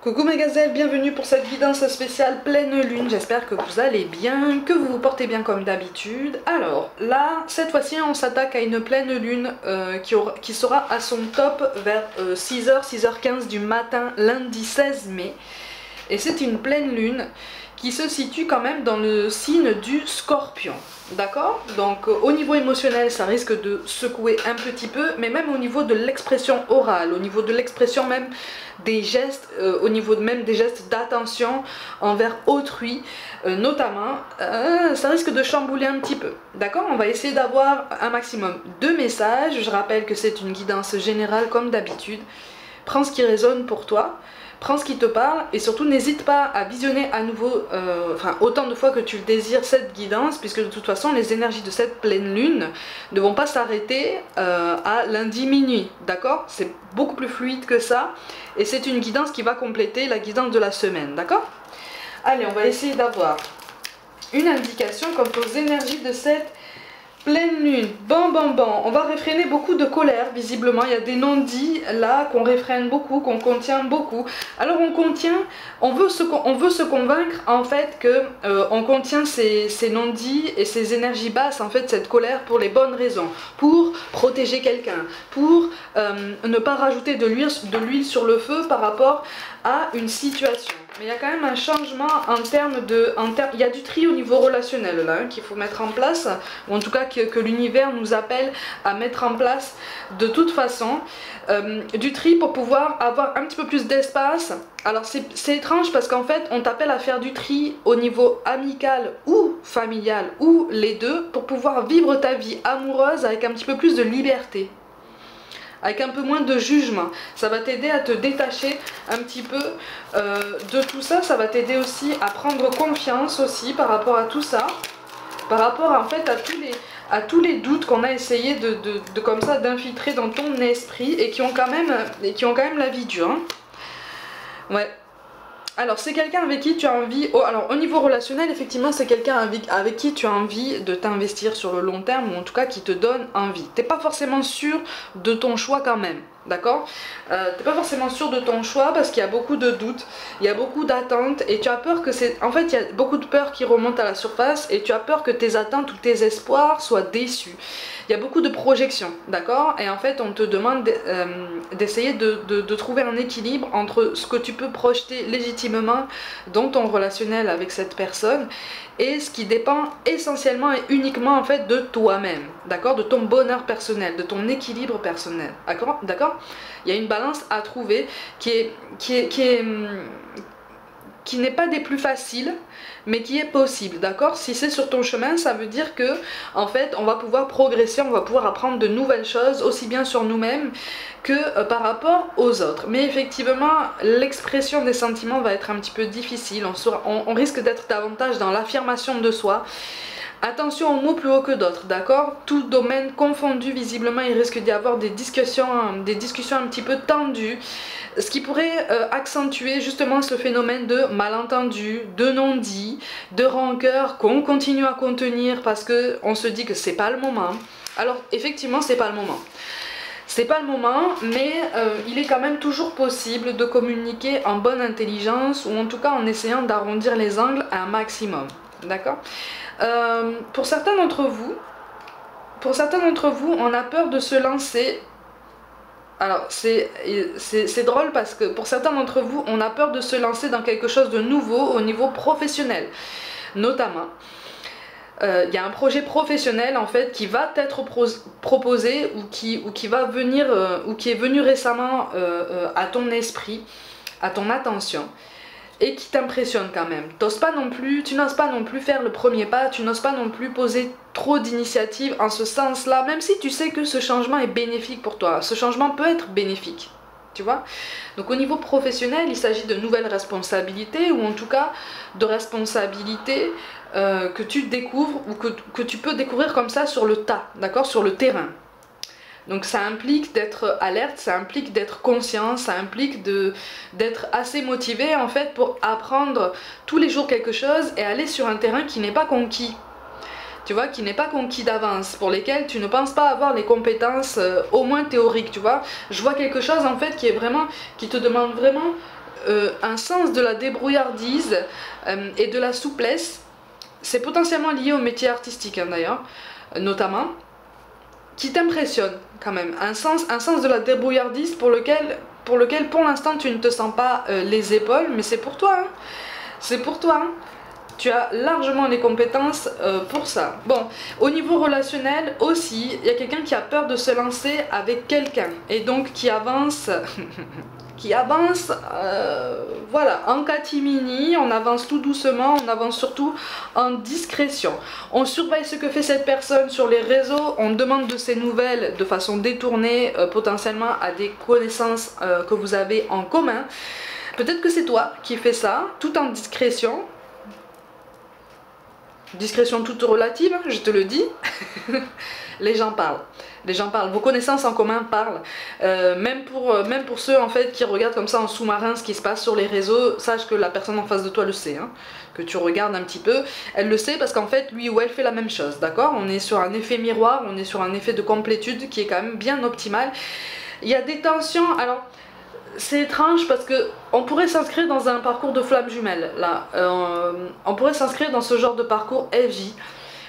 Coucou mes gazelles, bienvenue pour cette guidance spéciale pleine lune. J'espère que vous allez bien, que vous vous portez bien comme d'habitude. Alors là, cette fois-ci, on s'attaque à une pleine lune qui sera à son top vers 6h, 6h15 du matin, lundi 16 mai. Et c'est une pleine lune qui se situe quand même dans le signe du Scorpion. D'accord? Donc au niveau émotionnel, ça risque de secouer un petit peu, mais même au niveau de l'expression orale, au niveau de l'expression même des gestes, au niveau même des gestes d'attention envers autrui, notamment, ça risque de chambouler un petit peu. D'accord? On va essayer d'avoir un maximum de messages. Je rappelle que c'est une guidance générale comme d'habitude. Prends ce qui résonne pour toi. Prends ce qui te parle et surtout n'hésite pas à visionner à nouveau, autant de fois que tu le désires, cette guidance, puisque de toute façon les énergies de cette pleine lune ne vont pas s'arrêter à lundi minuit, d'accord? C'est beaucoup plus fluide que ça et c'est une guidance qui va compléter la guidance de la semaine, d'accord? Allez, on va essayer d'avoir une indication quant aux énergies de cette pleine lune. Bon, on va réfréner beaucoup de colère, visiblement. Il y a des non-dits là qu'on réfrène beaucoup, qu'on contient beaucoup. Alors on veut se convaincre en fait que on contient ces non-dits et ces énergies basses, en fait, cette colère pour les bonnes raisons. Pour protéger quelqu'un, pour ne pas rajouter de l'huile sur le feu par rapport à une situation. Mais il y a quand même un changement en termes de... il y a du tri au niveau relationnel là, qu'il faut mettre en place, ou en tout cas que l'univers nous appelle à mettre en place de toute façon. Du tri pour pouvoir avoir un petit peu plus d'espace. Alors c'est étrange parce qu'en fait on t'appelle à faire du tri au niveau amical ou familial, ou les deux, pour pouvoir vivre ta vie amoureuse avec un petit peu plus de liberté, avec un peu moins de jugement. Ça va t'aider à te détacher un petit peu de tout ça. Ça va t'aider aussi à prendre confiance aussi par rapport à tout ça, par rapport en fait à tous les doutes qu'on a essayé de comme ça d'infiltrer dans ton esprit et qui ont quand même la vie dure, hein. Ouais. Alors c'est quelqu'un avec qui tu as envie, alors au niveau relationnel, effectivement c'est quelqu'un avec qui tu as envie de t'investir sur le long terme, ou en tout cas qui te donne envie. T'es pas forcément sûr de ton choix quand même, d'accord? T'es pas forcément sûr de ton choix parce qu'il y a beaucoup de doutes, il y a beaucoup d'attentes et tu as peur que c'est... En fait il y a beaucoup de peur qui remontent à la surface et tu as peur que tes attentes ou tes espoirs soient déçus. Il y a beaucoup de projections, d'accord? Et en fait on te demande d'essayer de trouver un équilibre entre ce que tu peux projeter légitimement dans ton relationnel avec cette personne et ce qui dépend essentiellement et uniquement en fait de toi-même, d'accord? De ton bonheur personnel, de ton équilibre personnel, d'accord? Il y a une balance à trouver qui n'est pas des plus faciles, mais qui est possible, d'accord? Si c'est sur ton chemin, ça veut dire que en fait on va pouvoir progresser, on va pouvoir apprendre de nouvelles choses, aussi bien sur nous-mêmes que par rapport aux autres. Mais effectivement l'expression des sentiments va être un petit peu difficile, on risque d'être davantage dans l'affirmation de soi. Attention aux mots plus haut que d'autres, d'accord? Tout domaine confondu, visiblement il risque d'y avoir des discussions un petit peu tendues, ce qui pourrait accentuer justement ce phénomène de malentendu, de non-dit, de rancœur qu'on continue à contenir parce qu'on se dit que c'est pas le moment. Alors effectivement c'est pas le moment. C'est pas le moment, mais il est quand même toujours possible de communiquer en bonne intelligence, ou en tout cas en essayant d'arrondir les angles un maximum, d'accord? Pour certains d'entre vous, on a peur de se lancer. Alors c'est drôle parce que pour certains d'entre vous, on a peur de se lancer dans quelque chose de nouveau au niveau professionnel. Notamment, il y a un projet professionnel en fait qui va t'être proposé ou qui va venir, ou qui est venu récemment à ton esprit, à ton attention, et qui t'impressionne quand même. Tu n'oses pas non plus faire le premier pas, tu n'oses pas non plus poser trop d'initiatives en ce sens-là, même si tu sais que ce changement est bénéfique pour toi. Ce changement peut être bénéfique, tu vois. Donc au niveau professionnel, il s'agit de nouvelles responsabilités, ou en tout cas de responsabilités que tu découvres, ou que tu peux découvrir comme ça sur le tas, d'accord, sur le terrain. Donc ça implique d'être alerte, ça implique d'être conscient, ça implique d'être assez motivé en fait pour apprendre tous les jours quelque chose et aller sur un terrain qui n'est pas conquis. Tu vois, qui n'est pas conquis d'avance, pour lesquels tu ne penses pas avoir les compétences au moins théoriques, tu vois. Je vois quelque chose en fait qui te demande vraiment un sens de la débrouillardise et de la souplesse. C'est potentiellement lié au métier artistique hein, d'ailleurs, notamment, qui t'impressionne quand même. Un sens de la débrouillardise pour lequel pour l'instant tu ne te sens pas les épaules, mais c'est pour toi. Hein. C'est pour toi. Hein. Tu as largement les compétences pour ça. Bon, au niveau relationnel aussi, il y a quelqu'un qui a peur de se lancer avec quelqu'un et donc qui avance, voilà, en catimini, on avance tout doucement, on avance surtout en discrétion. On surveille ce que fait cette personne sur les réseaux, on demande de ses nouvelles de façon détournée, potentiellement à des connaissances que vous avez en commun. Peut-être que c'est toi qui fais ça, tout en discrétion. Discrétion toute relative, je te le dis. Les gens parlent. Les gens parlent. Vos connaissances en commun parlent. Même pour ceux en fait qui regardent comme ça en sous-marin ce qui se passe sur les réseaux, sache que la personne en face de toi le sait. Hein, que tu regardes un petit peu. Elle le sait parce qu'en fait, lui ou elle fait la même chose. D'accord? On est sur un effet miroir, on est sur un effet de complétude qui est quand même bien optimal. Il y a des tensions. Alors, c'est étrange parce que on pourrait s'inscrire dans un parcours de flamme jumelle là, on pourrait s'inscrire dans ce genre de parcours FJ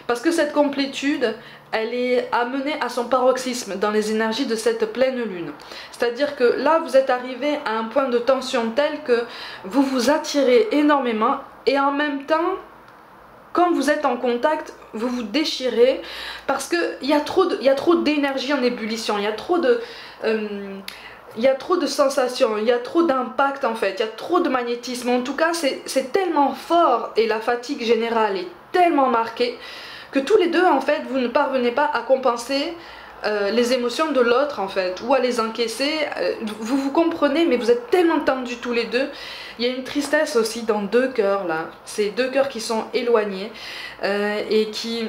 parce que cette complétude elle est amenée à son paroxysme dans les énergies de cette pleine lune, c'est à dire que là vous êtes arrivé à un point de tension tel que vous vous attirez énormément et en même temps quand vous êtes en contact, vous vous déchirez parce qu'il y a trop d'énergie en ébullition, il y a trop de sensations, il y a trop d'impact en fait, il y a trop de magnétisme. En tout cas, c'est tellement fort et la fatigue générale est tellement marquée que tous les deux en fait, vous ne parvenez pas à compenser les émotions de l'autre en fait, ou à les encaisser. Vous vous comprenez, mais vous êtes tellement tendus tous les deux. Il y a une tristesse aussi dans deux cœurs là, ces deux cœurs qui sont éloignés et qui...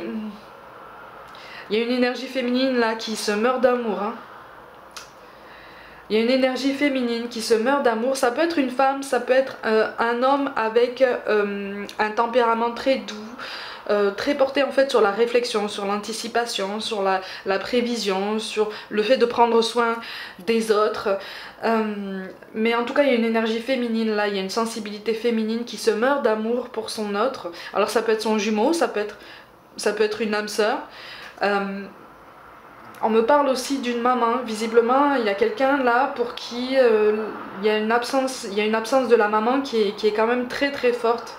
Il y a une énergie féminine là qui se meurt d'amour. Hein. Il y a une énergie féminine qui se meurt d'amour. Ça peut être une femme, ça peut être un homme avec un tempérament très doux, très porté en fait sur la réflexion, sur l'anticipation, sur la prévision, sur le fait de prendre soin des autres. Mais en tout cas, il y a une énergie féminine là, il y a une sensibilité féminine qui se meurt d'amour pour son autre. Alors ça peut être son jumeau, ça peut être une âme sœur. On me parle aussi d'une maman, visiblement il y a quelqu'un là pour qui il y a une absence de la maman qui est quand même très très forte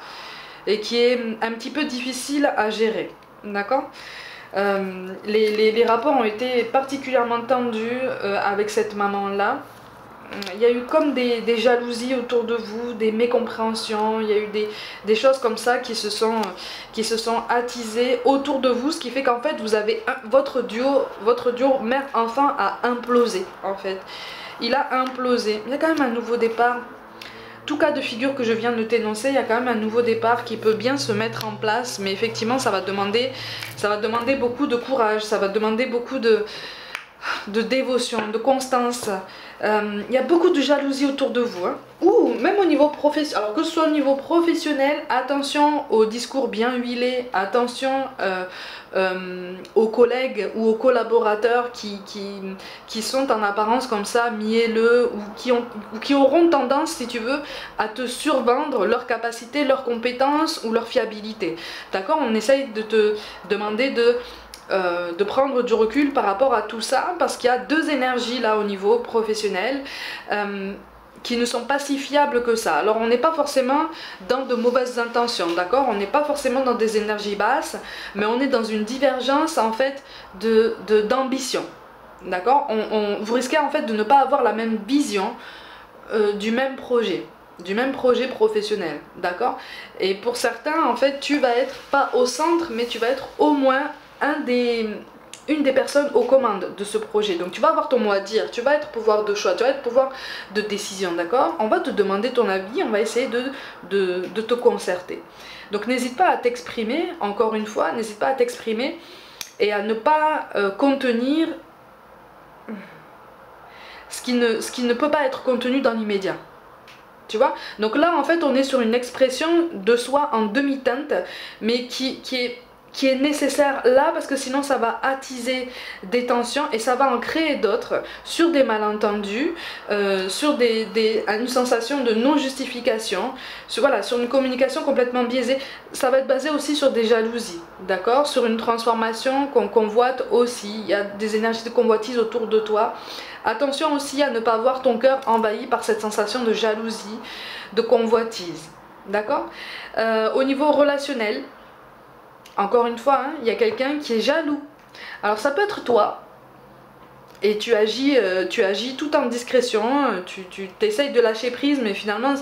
et qui est un petit peu difficile à gérer, d'accord. Les rapports ont été particulièrement tendus avec cette maman là. Il y a eu comme des jalousies autour de vous, des mécompréhensions, il y a eu des choses comme ça qui se sont attisées autour de vous, ce qui fait qu'en fait vous avez votre duo mère-enfant a implosé en fait. Il a implosé. Il y a quand même un nouveau départ. Tout cas de figure que je viens de t'énoncer, il y a quand même un nouveau départ qui peut bien se mettre en place, mais effectivement ça va demander beaucoup de courage, ça va demander beaucoup de dévotion, de constance. Il y a beaucoup de jalousie autour de vous, hein. Ou même au niveau professionnel, alors que ce soit au niveau professionnel, attention aux discours bien huilés, attention aux collègues ou aux collaborateurs qui sont en apparence comme ça mielleux ou qui auront tendance, si tu veux, à te survendre leurs capacités, leurs compétences ou leur fiabilité. D'accord? On essaye de te demander de prendre du recul par rapport à tout ça parce qu'il y a deux énergies là au niveau professionnel qui ne sont pas si fiables que ça. Alors on n'est pas forcément dans de mauvaises intentions, d'accord, on n'est pas forcément dans des énergies basses, mais on est dans une divergence en fait d'ambition, d'accord. Vous risquez en fait de ne pas avoir la même vision du même projet professionnel, d'accord. Et pour certains en fait tu vas être pas au centre, mais tu vas être au moins une des personnes aux commandes de ce projet. Donc tu vas avoir ton mot à dire, tu vas être pouvoir de choix, tu vas être pouvoir de décision, d'accord. On va te demander ton avis, on va essayer de te concerter. Donc n'hésite pas à t'exprimer, encore une fois, n'hésite pas à t'exprimer et à ne pas contenir ce qui ne peut pas être contenu dans l'immédiat. Tu vois, donc là en fait on est sur une expression de soi en demi-teinte, mais qui qui est nécessaire là, parce que sinon ça va attiser des tensions et ça va en créer d'autres sur des malentendus, sur une sensation de non-justification, voilà, sur une communication complètement biaisée. Ça va être basé aussi sur des jalousies, d'accord, sur une transformation qu'on convoite aussi. Il y a des énergies de convoitise autour de toi. Attention aussi à ne pas voir ton cœur envahi par cette sensation de jalousie, de convoitise, d'accord. Au niveau relationnel, encore une fois, hein, il y a quelqu'un qui est jaloux. Alors ça peut être toi, et tu agis tout en discrétion, tu t'essayes de lâcher prise, mais finalement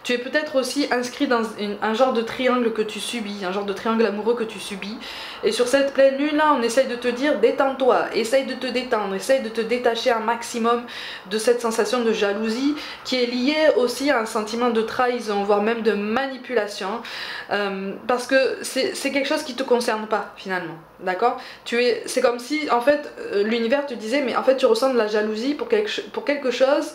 tu es peut-être aussi inscrit dans un genre de triangle que tu subis, un genre de triangle amoureux que tu subis. Et sur cette pleine lune là, on essaye de te dire détends-toi, essaye de te détendre, essaye de te détacher un maximum de cette sensation de jalousie qui est liée aussi à un sentiment de trahison, voire même de manipulation, parce que c'est quelque chose qui ne te concerne pas finalement, d'accord. C'est comme si en fait l'univers te disait mais en fait tu ressens de la jalousie pour quelque chose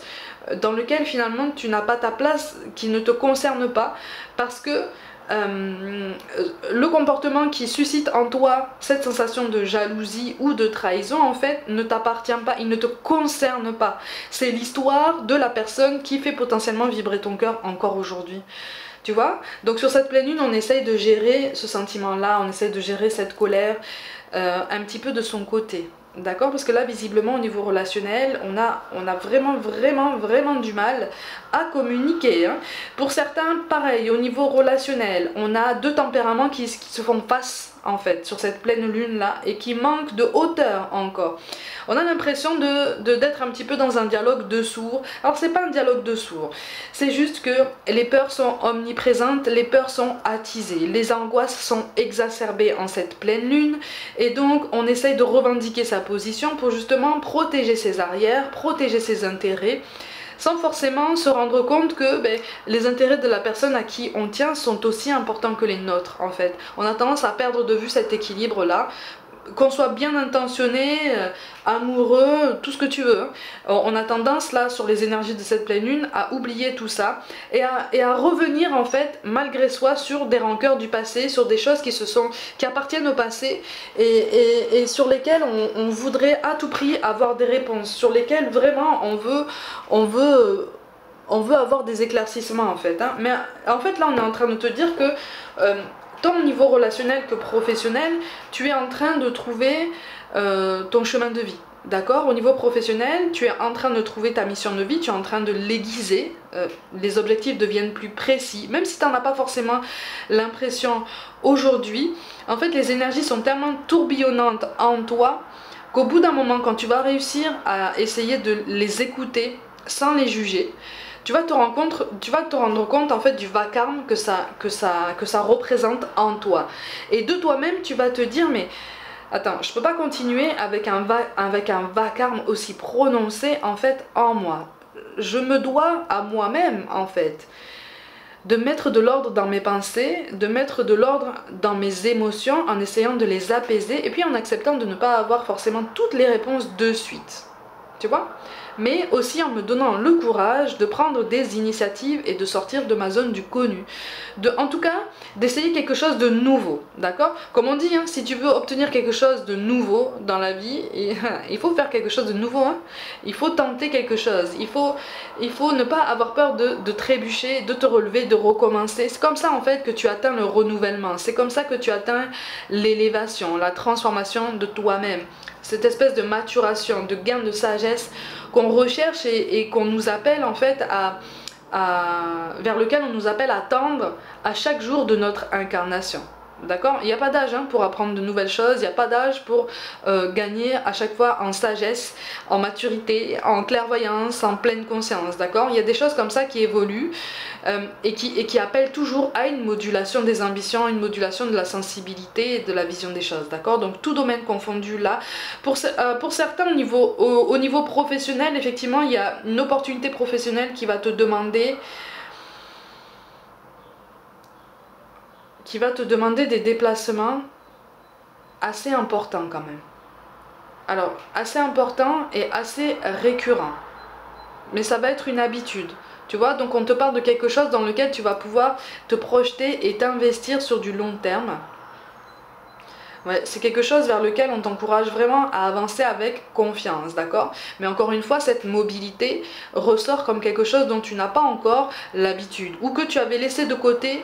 dans lequel finalement tu n'as pas ta place, qui ne te concerne pas, parce que le comportement qui suscite en toi cette sensation de jalousie ou de trahison en fait ne t'appartient pas, il ne te concerne pas. C'est l'histoire de la personne qui fait potentiellement vibrer ton cœur encore aujourd'hui. Tu vois? Donc sur cette pleine lune, on essaye de gérer ce sentiment-là, on essaye de gérer cette colère un petit peu de son côté. D'accord? Parce que là, visiblement, au niveau relationnel, on a vraiment du mal à communiquer. Hein. Pour certains, pareil, au niveau relationnel, on a deux tempéraments qui se font face, en fait, sur cette pleine lune-là, et qui manquent de hauteur encore. On a l'impression d'être un petit peu dans un dialogue de sourds. Alors, c'est pas un dialogue de sourds, c'est juste que les peurs sont omniprésentes, les peurs sont attisées, les angoisses sont exacerbées en cette pleine lune, et donc on essaye de revendiquer sa position pour justement protéger ses arrières, protéger ses intérêts, sans forcément se rendre compte que les intérêts de la personne à qui on tient sont aussi importants que les nôtres en fait. On a tendance à perdre de vue cet équilibre là, qu'on soit bien intentionné, amoureux, tout ce que tu veux. On a tendance là sur les énergies de cette pleine lune à oublier tout ça et à revenir en fait malgré soi sur des rancœurs du passé, sur des choses qui appartiennent au passé et sur lesquelles on voudrait à tout prix avoir des réponses, sur lesquelles vraiment on veut avoir des éclaircissements en fait. Hein. Mais en fait là on est en train de te dire que tant au niveau relationnel que professionnel, tu es en train de trouver ton chemin de vie. D'accord? Au niveau professionnel, tu es en train de trouver ta mission de vie, tu es en train de l'aiguiser, les objectifs deviennent plus précis, même si tu n'en as pas forcément l'impression aujourd'hui. En fait, les énergies sont tellement tourbillonnantes en toi qu'au bout d'un moment, quand tu vas réussir à essayer de les écouter sans les juger, tu vas te rendre compte en fait du vacarme que ça représente en toi. Et de toi-même, tu vas te dire mais attends, je peux pas continuer avec un vacarme aussi prononcé en fait en moi. Je me dois à moi-même en fait de mettre de l'ordre dans mes pensées, de mettre de l'ordre dans mes émotions en essayant de les apaiser et puis en acceptant de ne pas avoir forcément toutes les réponses de suite. Tu vois? Mais aussi en me donnant le courage de prendre des initiatives et de sortir de ma zone du connu. En tout cas, d'essayer quelque chose de nouveau, d'accord? Comme on dit, hein, si tu veux obtenir quelque chose de nouveau dans la vie, il faut faire quelque chose de nouveau, hein. Il faut tenter quelque chose, il faut ne pas avoir peur de trébucher, de te relever, de recommencer. C'est comme ça en fait que tu atteins le renouvellement, c'est comme ça que tu atteins l'élévation, la transformation de toi-même. Cette espèce de maturation, de gain de sagesse qu'on recherche et qu'on nous appelle en fait vers lequel on nous appelle à tendre à chaque jour de notre incarnation. D'accord? Il n'y a pas d'âge hein, pour apprendre de nouvelles choses, il n'y a pas d'âge pour gagner à chaque fois en sagesse, en maturité, en clairvoyance, en pleine conscience. D'accord? Il y a des choses comme ça qui évoluent et qui appellent toujours à une modulation des ambitions, une modulation de la sensibilité et de la vision des choses. D'accord? Donc tout domaine confondu là. Pour certains au niveau professionnel, effectivement, il y a une opportunité professionnelle qui va te demander des déplacements assez importants quand même. Alors, assez importants et assez récurrents. Mais ça va être une habitude. Tu vois, donc on te parle de quelque chose dans lequel tu vas pouvoir te projeter et t'investir sur du long terme. Ouais, c'est quelque chose vers lequel on t'encourage vraiment à avancer avec confiance, d'accord? Mais encore une fois, cette mobilité ressort comme quelque chose dont tu n'as pas encore l'habitude ou que tu avais laissé de côté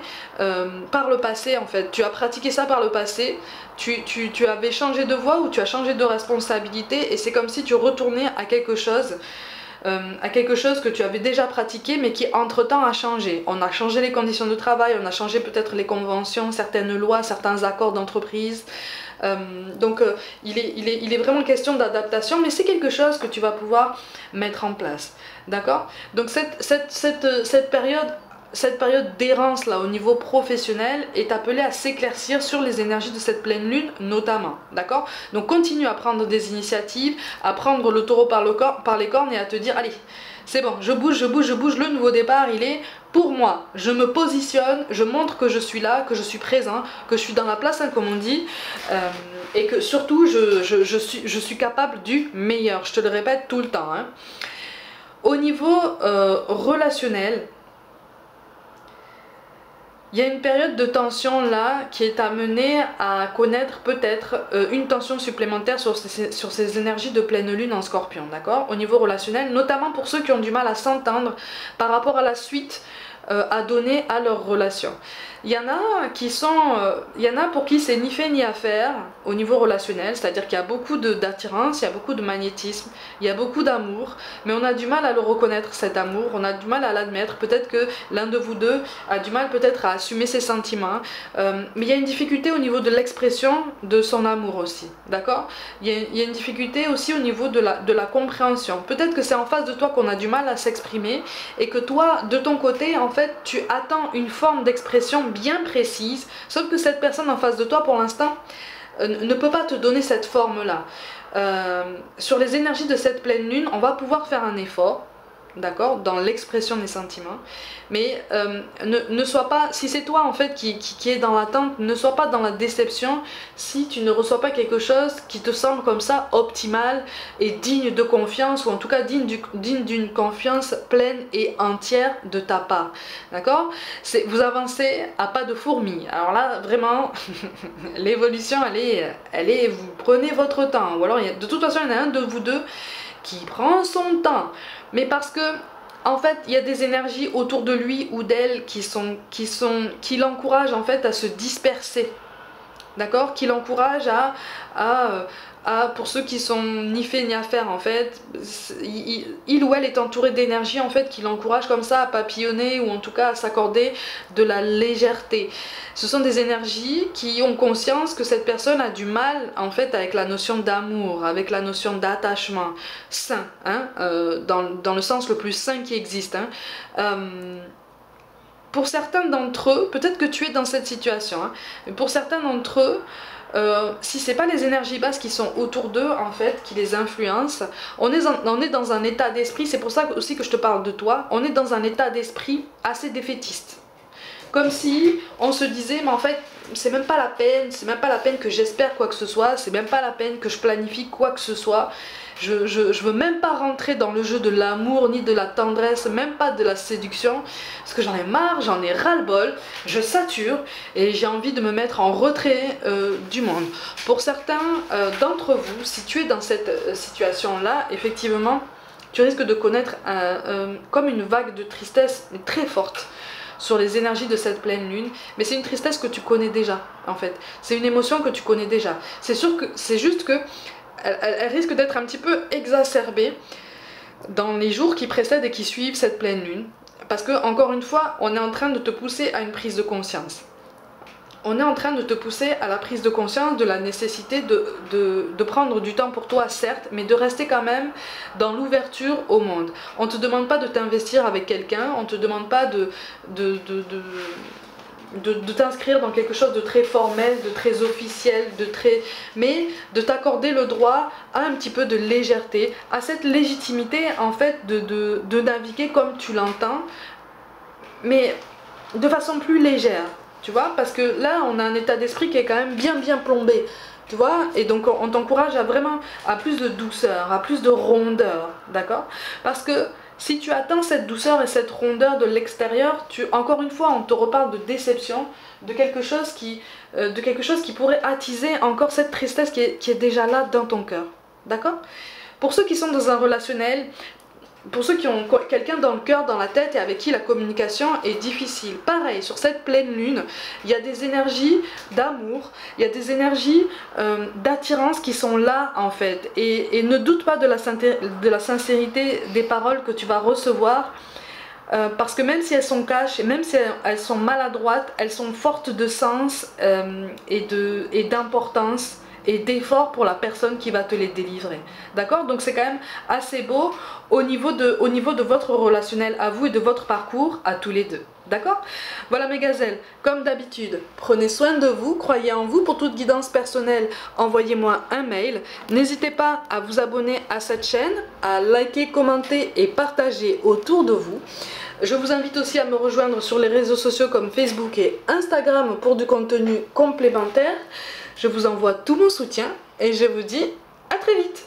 par le passé en fait. Tu as pratiqué ça par le passé, tu avais changé de voie ou tu as changé de responsabilité et c'est comme si tu retournais à quelque chose que tu avais déjà pratiqué mais qui entre-temps a changé. On a changé les conditions de travail, on a changé peut-être les conventions, certaines lois, certains accords d'entreprise. Donc il est vraiment question d'adaptation, mais c'est quelque chose que tu vas pouvoir mettre en place. D'accord? Donc cette période d'errance là au niveau professionnel est appelée à s'éclaircir sur les énergies de cette pleine lune notamment, d'accord? Donc continue à prendre des initiatives, à prendre le taureau par les cornes et à te dire allez, c'est bon, je bouge, le nouveau départ il est pour moi, je me positionne, je montre que je suis là, que je suis présent, que je suis dans la place hein, comme on dit, et que surtout je suis capable du meilleur, je te le répète tout le temps hein. Au niveau relationnel, il y a une période de tension là qui est amenée à connaître peut-être une tension supplémentaire sur ces énergies de pleine lune en scorpion, d'accord? Au niveau relationnel, notamment pour ceux qui ont du mal à s'entendre par rapport à la suite à donner à leur relation. Il y en a pour qui c'est ni fait ni à faire au niveau relationnel, c'est-à-dire qu'il y a beaucoup d'attirance, il y a beaucoup de magnétisme, il y a beaucoup d'amour, mais on a du mal à le reconnaître cet amour, on a du mal à l'admettre, peut-être que l'un de vous deux a du mal peut-être à assumer ses sentiments, mais il y a une difficulté au niveau de l'expression de son amour aussi, d'accord? Il y a une difficulté aussi au niveau de la compréhension, peut-être que c'est en face de toi qu'on a du mal à s'exprimer et que toi, de ton côté, en fait, tu attends une forme d'expression bien précise, sauf que cette personne en face de toi pour l'instant ne peut pas te donner cette forme là. Sur les énergies de cette pleine lune, on va pouvoir faire un effort, d'accord, dans l'expression des sentiments, mais ne sois pas, si c'est toi en fait qui est dans l'attente, ne sois pas dans la déception si tu ne reçois pas quelque chose qui te semble comme ça optimal et digne de confiance, ou en tout cas digne d'une confiance pleine et entière de ta part, d'accord? Vous avancez à pas de fourmi, alors là vraiment l'évolution elle est, vous prenez votre temps, ou alors de toute façon il y en a un de vous deux qui prend son temps, mais parce que en fait il y a des énergies autour de lui ou d'elle qui l'encouragent en fait à se disperser, d'accord, qui l'encouragent pour ceux qui sont ni fait ni à faire en fait, il ou elle est entouré d'énergie en fait qui l'encourage comme ça à papillonner ou en tout cas à s'accorder de la légèreté. Ce sont des énergies qui ont conscience que cette personne a du mal en fait avec la notion d'amour, avec la notion d'attachement sain, hein, dans le sens le plus sain qui existe. Hein. Pour certains d'entre eux, peut-être que tu es dans cette situation, hein, mais pour certains d'entre eux, si c'est pas les énergies basses qui sont autour d'eux en fait, qui les influencent, on est dans un état d'esprit, c'est pour ça aussi que je te parle de toi, on est dans un état d'esprit assez défaitiste. Comme si on se disait, mais en fait, c'est même pas la peine que j'espère quoi que ce soit, c'est même pas la peine que je planifie quoi que ce soit. Je veux même pas rentrer dans le jeu de l'amour, ni de la tendresse, même pas de la séduction, parce que j'en ai marre, j'en ai ras-le-bol, je sature et j'ai envie de me mettre en retrait du monde. Pour certains d'entre vous, si tu es dans cette situation-là, effectivement, tu risques de connaître comme une vague de tristesse très forte sur les énergies de cette pleine lune, mais c'est une tristesse que tu connais déjà en fait, c'est une émotion que tu connais déjà, c'est juste que elle risque d'être un petit peu exacerbée dans les jours qui précèdent et qui suivent cette pleine lune, parce que encore une fois on est en train de te pousser à une prise de conscience. On est en train de te pousser à la prise de conscience de la nécessité de prendre du temps pour toi, certes, mais de rester quand même dans l'ouverture au monde. On ne te demande pas de t'investir avec quelqu'un, on ne te demande pas de t'inscrire dans quelque chose de très formel, de très officiel, mais de t'accorder le droit à un petit peu de légèreté, à cette légitimité en fait de naviguer comme tu l'entends, mais de façon plus légère. Tu vois, parce que là on a un état d'esprit qui est quand même bien plombé, tu vois, et donc on t'encourage à vraiment à plus de douceur, à plus de rondeur, d'accord, parce que Si tu atteins cette douceur et cette rondeur de l'extérieur, encore une fois, on te reparle de déception, de quelque chose qui pourrait attiser encore cette tristesse qui est déjà là dans ton cœur. D'accord? Pour ceux qui sont dans un relationnel, pour ceux qui ont quelqu'un dans le cœur, dans la tête et avec qui la communication est difficile, pareil, sur cette pleine lune, il y a des énergies d'amour, il y a des énergies d'attirance qui sont là en fait. Et ne doute pas de la sincérité des paroles que tu vas recevoir, parce que même si elles sont cachées, même si elles sont maladroites, elles sont fortes de sens et d'importance et d'effort pour la personne qui va te les délivrer. D'accord? Donc c'est quand même assez beau au niveau de votre relationnel à vous et de votre parcours à tous les deux. D'accord? Voilà mes gazelles, comme d'habitude, prenez soin de vous, croyez en vous. Pour toute guidance personnelle, envoyez-moi un mail. N'hésitez pas à vous abonner à cette chaîne, à liker, commenter et partager autour de vous. Je vous invite aussi à me rejoindre sur les réseaux sociaux comme Facebook et Instagram pour du contenu complémentaire. Je vous envoie tout mon soutien et je vous dis à très vite.